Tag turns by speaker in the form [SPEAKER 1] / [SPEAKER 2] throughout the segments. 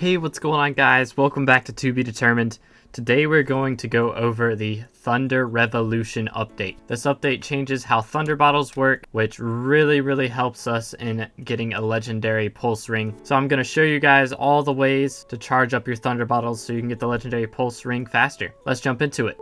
[SPEAKER 1] Hey, what's going on, guys? Welcome back to Be Determined. Today we're going to go over the Thunder Revolution update. This update changes how Thunder Bottles work, which really helps us in getting a legendary Pulse Ring. So I'm going to show you guys all the ways to charge up your Thunder Bottles so you can get the legendary Pulse Ring faster. Let's jump into it.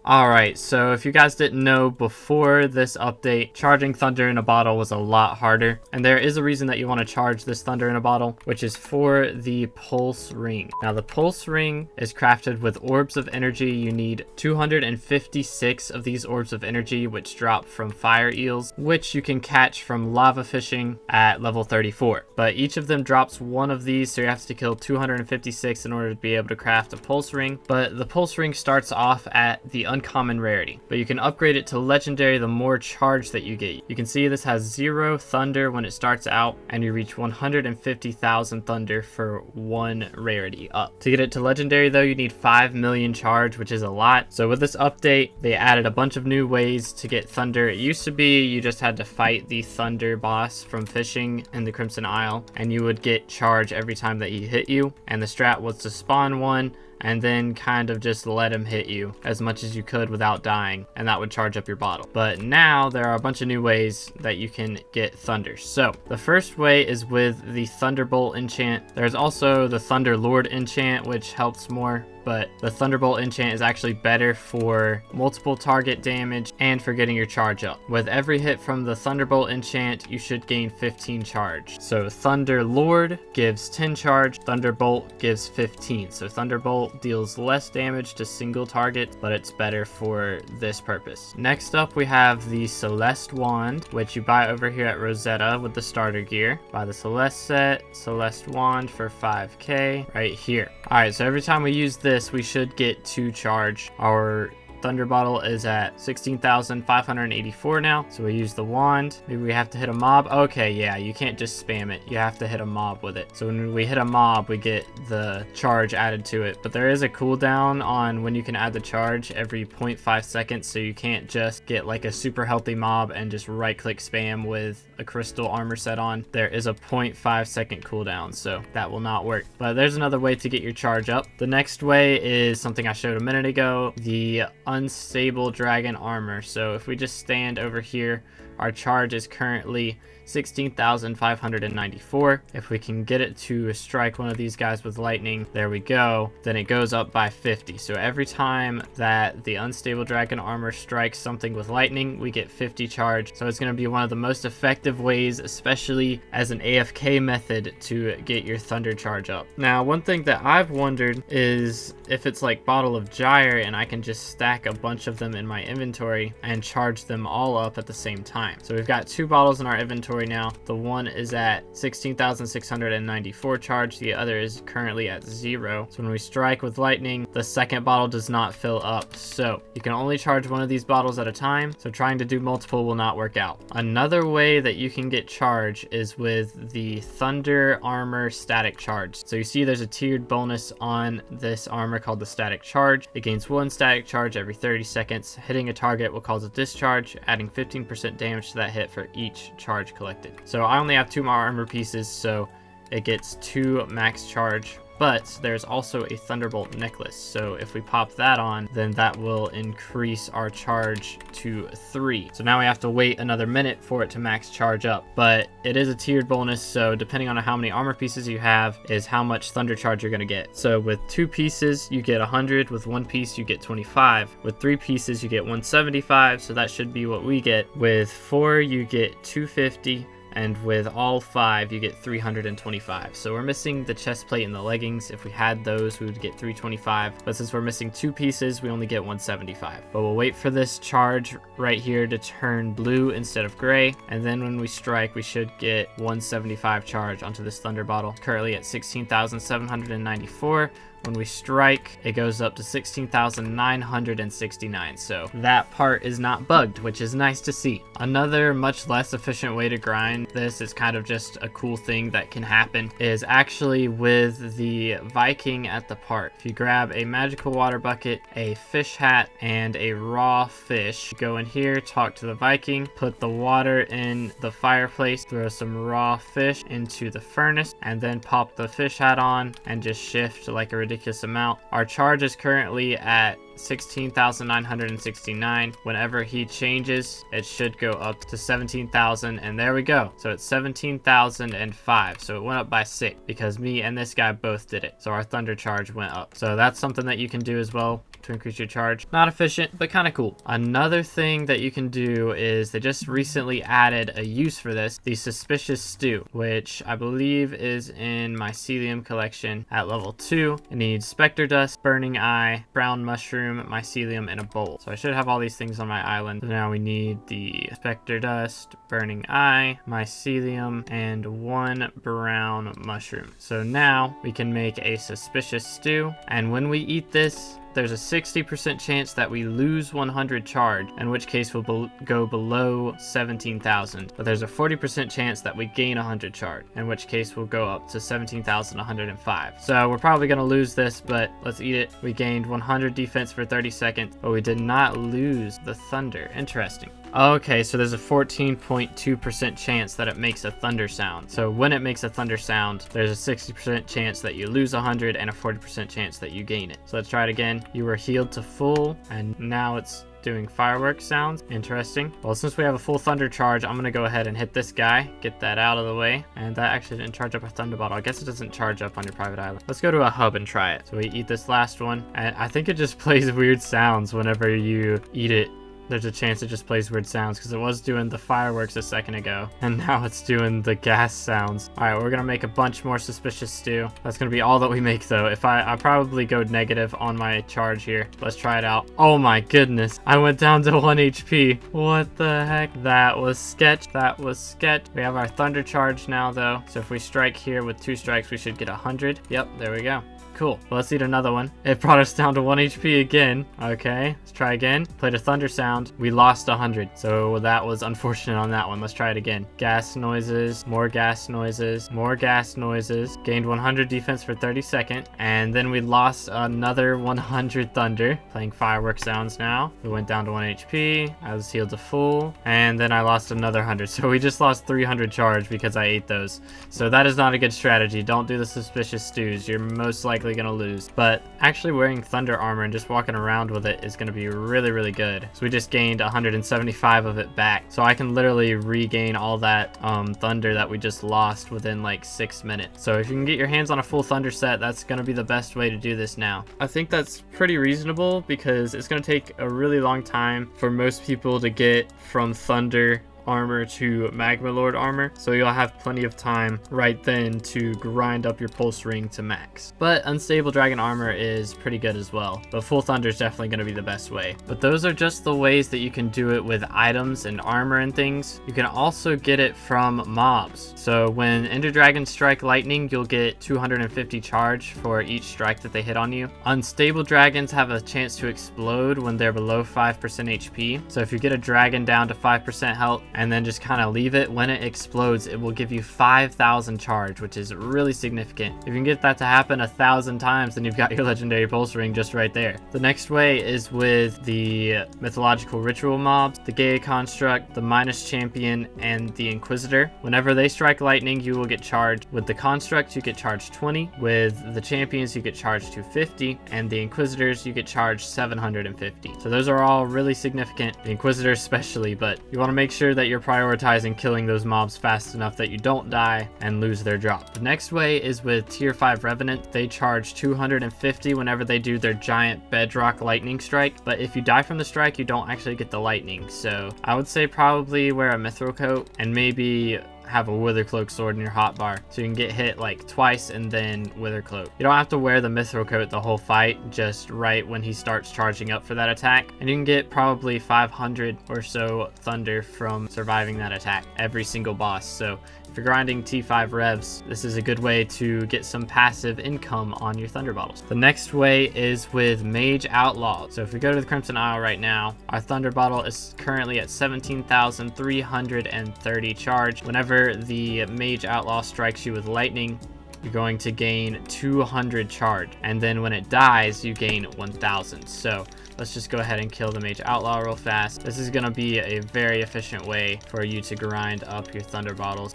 [SPEAKER 1] Alright, so if you guys didn't know, before this update, charging Thunder in a bottle was a lot harder. And there is a reason that you want to charge this Thunder in a bottle, which is for the Pulse Ring. Now, the Pulse Ring is crafted with Orbs of Energy. You need 256 of these Orbs of Energy, which drop from Fire Eels, which you can catch from lava fishing at level 34. But each of them drops one of these, so you have to kill 256 in order to be able to craft a Pulse Ring. But the Pulse Ring starts off at the uncommon rarity, but you can upgrade it to legendary the more charge that you get. You can see this has 0 thunder when it starts out, and you reach 150,000 thunder for 1 rarity up. To get it to legendary though, you need 5 million charge, which is a lot. So with this update, they added a bunch of new ways to get thunder. It used to be you just had to fight the thunder boss from fishing in the Crimson Isle, and you would get charge every time that he hit you, and the strat was to spawn one and then kind of just let him hit you as much as you could without dying, and that would charge up your bottle. But now there are a bunch of new ways that you can get thunder. So the first way is with the Thunderbolt enchant. There's also the Thunder Lord enchant, which helps more, but the Thunderbolt enchant is actually better for multiple target damage and for getting your charge up. With every hit from the Thunderbolt enchant, you should gain 15 charge. So Thunder Lord gives 10 charge, Thunderbolt gives 15. So Thunderbolt deals less damage to single targets, but it's better for this purpose. Next up, we have the Celeste Wand, which you buy over here at Rosetta with the starter gear. Buy the Celeste set, Celeste Wand for 5k right here. Alright, so every time we use this, we should get 2 charge. Our Thunder Bottle is at 16,584 now, so we use the wand. Maybe we have to hit a mob. Okay, yeah, you can't just spam it. You have to hit a mob with it. So when we hit a mob, we get the charge added to it. But there is a cooldown on when you can add the charge every 0.5 seconds, so you can't just get like a super healthy mob and just right-click spam with a crystal armor set on. There is a 0.5 second cooldown, so that will not work. But there's another way to get your charge up. The next way is something I showed a minute ago, the unstable dragon armor. So if we just stand over here, our charge is currently 16,594. If we can get it to strike one of these guys with lightning, there we go, then it goes up by 50. So every time that the unstable dragon armor strikes something with lightning, we get 50 charge. So it's going to be one of the most effective ways, especially as an AFK method, to get your thunder charge up. Now, one thing that I've wondered is if it's like Bottle of Gyre and I can just stack a bunch of them in my inventory and charge them all up at the same time. So we've got 2 bottles in our inventory now. The one is at 16,694 charge, the other is currently at 0. So when we strike with lightning, the second bottle does not fill up, so you can only charge one of these bottles at a time, so trying to do multiple will not work out. Another way that you can get charge is with the Thunder Armor static charge. So you see there's a tiered bonus on this armor called the static charge. It gains 1 static charge every 30 seconds. Hitting a target will cause a discharge, adding 15% damage to that hit for each charge collected. So I only have 2 more armor pieces, so it gets 2 max charge. But there's also a Thunderbolt necklace, so if we pop that on, then that will increase our charge to 3. So now we have to wait another minute for it to max charge up. But it is a tiered bonus, so depending on how many armor pieces you have is how much thunder charge you're going to get. So with 2 pieces, you get 100. With 1 piece, you get 25. With 3 pieces, you get 175, so that should be what we get. With 4, you get 250. And with all 5, you get 325. So we're missing the chest plate and the leggings. If we had those, we would get 325. But since we're missing 2 pieces, we only get 175. But we'll wait for this charge right here to turn blue instead of gray. And then when we strike, we should get 175 charge onto this thunder bottle. Currently at 16,794. When we strike, it goes up to 16,969. So that part is not bugged, which is nice to see. Another much less efficient way to grind this is kind of just a cool thing that can happen is actually with the Viking at the park. If you grab a magical water bucket, a fish hat, and a raw fish, go in here, talk to the Viking, put the water in the fireplace, throw some raw fish into the furnace, and then pop the fish hat on and just shift like a ridiculous amount. Our charge is currently at 16,969. Whenever he changes, it should go up to 17,000, and there we go. So it's 17,005. So it went up by 6 because me and this guy both did it. So our thunder charge went up. So that's something that you can do as well to increase your charge. Not efficient, but kind of cool. Another thing that you can do is they just recently added a use for this, the suspicious stew, which I believe is in mycelium collection at level 2. It needs specter dust, burning eye, brown mushroom, mycelium, and a bowl. So I should have all these things on my island. So now we need the specter dust, burning eye, mycelium, and 1 brown mushroom. So now we can make a suspicious stew, and when we eat this, there's a 60% chance that we lose 100 charge, in which case we'll go below 17,000. But there's a 40% chance that we gain 100 charge, in which case we'll go up to 17,105. So we're probably going to lose this, but let's eat it. We gained 100 defense for 30 seconds, but we did not lose the thunder. Interesting. Okay, so there's a 14.2% chance that it makes a thunder sound. So when it makes a thunder sound, there's a 60% chance that you lose 100 and a 40% chance that you gain it. So let's try it again. You were healed to full, and now it's doing fireworks sounds. Interesting. Well, since we have a full thunder charge, I'm gonna go ahead and hit this guy, get that out of the way, and that actually didn't charge up our thunder bottle. I guess it doesn't charge up on your private island. Let's go to a hub and try it. So we eat this last one, and I think it just plays weird sounds whenever you eat it. There's a chance it just plays weird sounds because it was doing the fireworks a second ago, and now it's doing the gas sounds. All right, we're gonna make a bunch more suspicious stew. That's gonna be all that we make though. If I probably go negative on my charge here. Let's try it out. Oh my goodness, I went down to 1 HP. What the heck? That was sketch. That was sketch. We have our thunder charge now though, so if we strike here with 2 strikes, we should get 100. Yep, there we go. Cool. Well, let's eat another one. It brought us down to 1 HP again. Okay, let's try again. Played a thunder sound. We lost 100. So that was unfortunate on that one. Let's try it again. Gas noises, more gas noises, more gas noises. Gained 100 defense for 30 seconds. And then we lost another 100 thunder. Playing firework sounds now. We went down to 1 HP. I was healed to full. And then I lost another 100. So we just lost 300 charge because I ate those. So that is not a good strategy. Don't do the suspicious stews. You're most likely gonna lose, but actually wearing thunder armor and just walking around with it is gonna be really good. So we just gained 175 of it back, so I can literally regain all that thunder that we just lost within like 6 minutes. So if you can get your hands on a full thunder set, that's gonna be the best way to do this now. I think that's pretty reasonable because it's gonna take a really long time for most people to get from thunder armor to magma lord armor, so you'll have plenty of time right then to grind up your pulse ring to max. But unstable dragon armor is pretty good as well, but full thunder is definitely going to be the best way. But those are just the ways that you can do it with items and armor and things. You can also get it from mobs. So when ender dragons strike lightning, you'll get 250 charge for each strike that they hit on you. Unstable dragons have a chance to explode when they're below 5% HP. So if you get a dragon down to 5% health and then just kind of leave it, when it explodes, it will give you 5,000 charge, which is really significant. If you can get that to happen 1,000 times, then you've got your legendary pulse ring just right there. The next way is with the mythological ritual mobs, the Gaia construct, the Minus champion, and the Inquisitor. Whenever they strike lightning, you will get charged. With the construct, you get charged 20. With the champions, you get charged 250, and the Inquisitors, you get charged 750. So those are all really significant, the Inquisitor especially, but you want to make sure that you're prioritizing killing those mobs fast enough that you don't die and lose their drop. The next way is with tier 5 revenant. They charge 250 whenever they do their giant bedrock lightning strike, but if you die from the strike, you don't actually get the lightning. So I would say probably wear a mithril coat and maybe have a Wither Cloak sword in your hotbar, so you can get hit like twice and then Wither Cloak. You don't have to wear the Mithril Coat the whole fight, just right when he starts charging up for that attack, and you can get probably 500 or so thunder from surviving that attack every single boss. So if you're grinding T5 revs, this is a good way to get some passive income on your thunder bottles. The next way is with Mage Outlaw. So if we go to the Crimson Isle right now, our thunder bottle is currently at 17,330 charge. Whenever the Mage Outlaw strikes you with lightning, you're going to gain 200 charge, and then when it dies you gain 1,000. So let's just go ahead and kill the Mage Outlaw real fast. This is going to be a very efficient way for you to grind up your thunder bottles.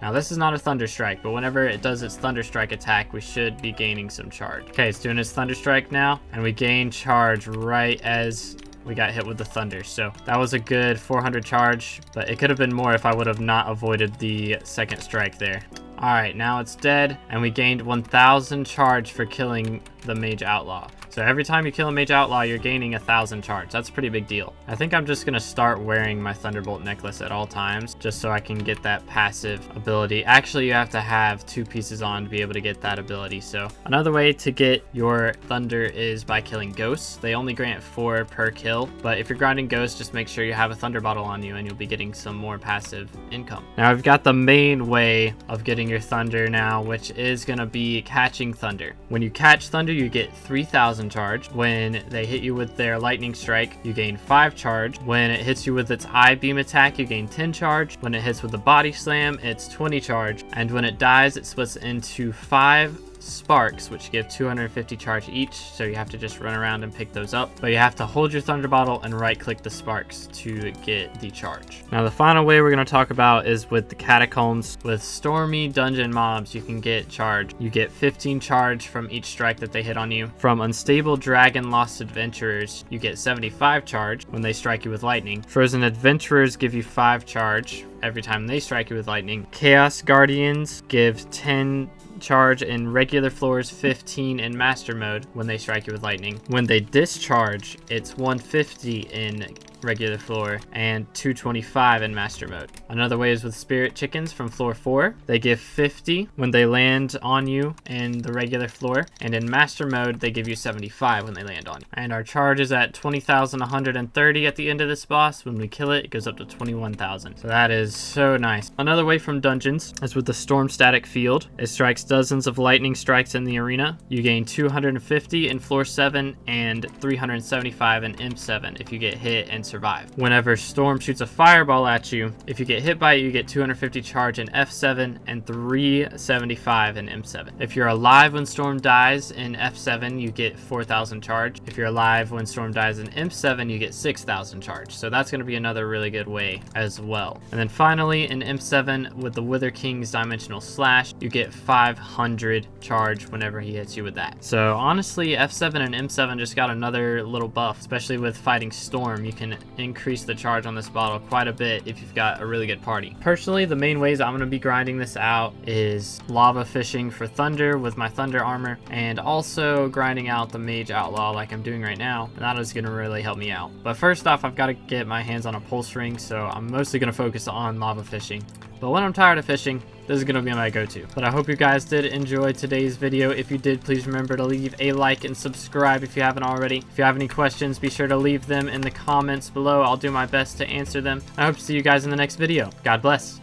[SPEAKER 1] Now this is not a Thunder Strike, but whenever it does its Thunder Strike attack, we should be gaining some charge. Okay, it's doing its Thunder Strike now, and we gain charge right as we got hit with the thunder. So that was a good 400 charge, but it could have been more if I would have not avoided the second strike there. All right, now it's dead, and we gained 1,000 charge for killing the Mage Outlaw. So every time you kill a Mage Outlaw, you're gaining 1,000 charge. That's a pretty big deal. I think I'm just gonna start wearing my Thunderbolt necklace at all times, just so I can get that passive ability. Actually, you have to have 2 pieces on to be able to get that ability. So another way to get your thunder is by killing ghosts. They only grant 4 per kill, but if you're grinding ghosts, just make sure you have a thunder bottle on you and you'll be getting some more passive income. Now I've got the main way of getting your thunder now, which is gonna be catching thunder. When you catch thunder, you get 3,000 charge. When they hit you with their lightning strike, you gain 5 charge. When it hits you with its eye beam attack, you gain 10 charge. When it hits with the body slam, it's 20 charge. And when it dies, it splits into 5 sparks, which give 250 charge each, so you have to just run around and pick those up, but you have to hold your thunder bottle and right click the sparks to get the charge. Now the final way we're going to talk about is with the catacombs. With stormy dungeon mobs, you can get charge. You get 15 charge from each strike that they hit on you. From unstable dragon lost adventurers, you get 75 charge when they strike you with lightning. Frozen adventurers give you 5 charge every time they strike you with lightning. Chaos guardians give 10 charge in regular floors, 15 in master mode when they strike you with lightning. When they discharge, it's 150 in regular floor and 225 in master mode. Another way is with spirit chickens from floor 4. They give 50 when they land on you in the regular floor, and in master mode they give you 75 when they land on you. And our charge is at 20,130 at the end of this boss. When we kill it, it goes up to 21,000. So that is so nice. Another way from dungeons is with the storm static field. It strikes dozens of lightning strikes in the arena. You gain 250 in floor 7 and 375 in M7 if you get hit and survive. Whenever storm shoots a fireball at you, if you get hit by it, you get 250 charge in F7 and 375 in M7. If you're alive when storm dies in F7, you get 4,000 charge. If you're alive when storm dies in M7, you get 6,000 charge. So that's going to be another really good way as well. And then finally in M7 with the Wither King's Dimensional Slash, you get 500 charge whenever he hits you with that. So honestly, F7 and M7 just got another little buff, especially with fighting storm. You can increase the charge on this bottle quite a bit if you've got a really good party. Personally, the main ways I'm going to be grinding this out is lava fishing for thunder with my thunder armor, and also grinding out the Mage Outlaw like I'm doing right now, and that is going to really help me out. But first off, I've got to get my hands on a pulse ring, so I'm mostly going to focus on lava fishing. But when I'm tired of fishing, this is going to be my go-to. But I hope you guys did enjoy today's video. If you did, please remember to leave a like and subscribe if you haven't already. If you have any questions, be sure to leave them in the comments below. I'll do my best to answer them. I hope to see you guys in the next video. God bless.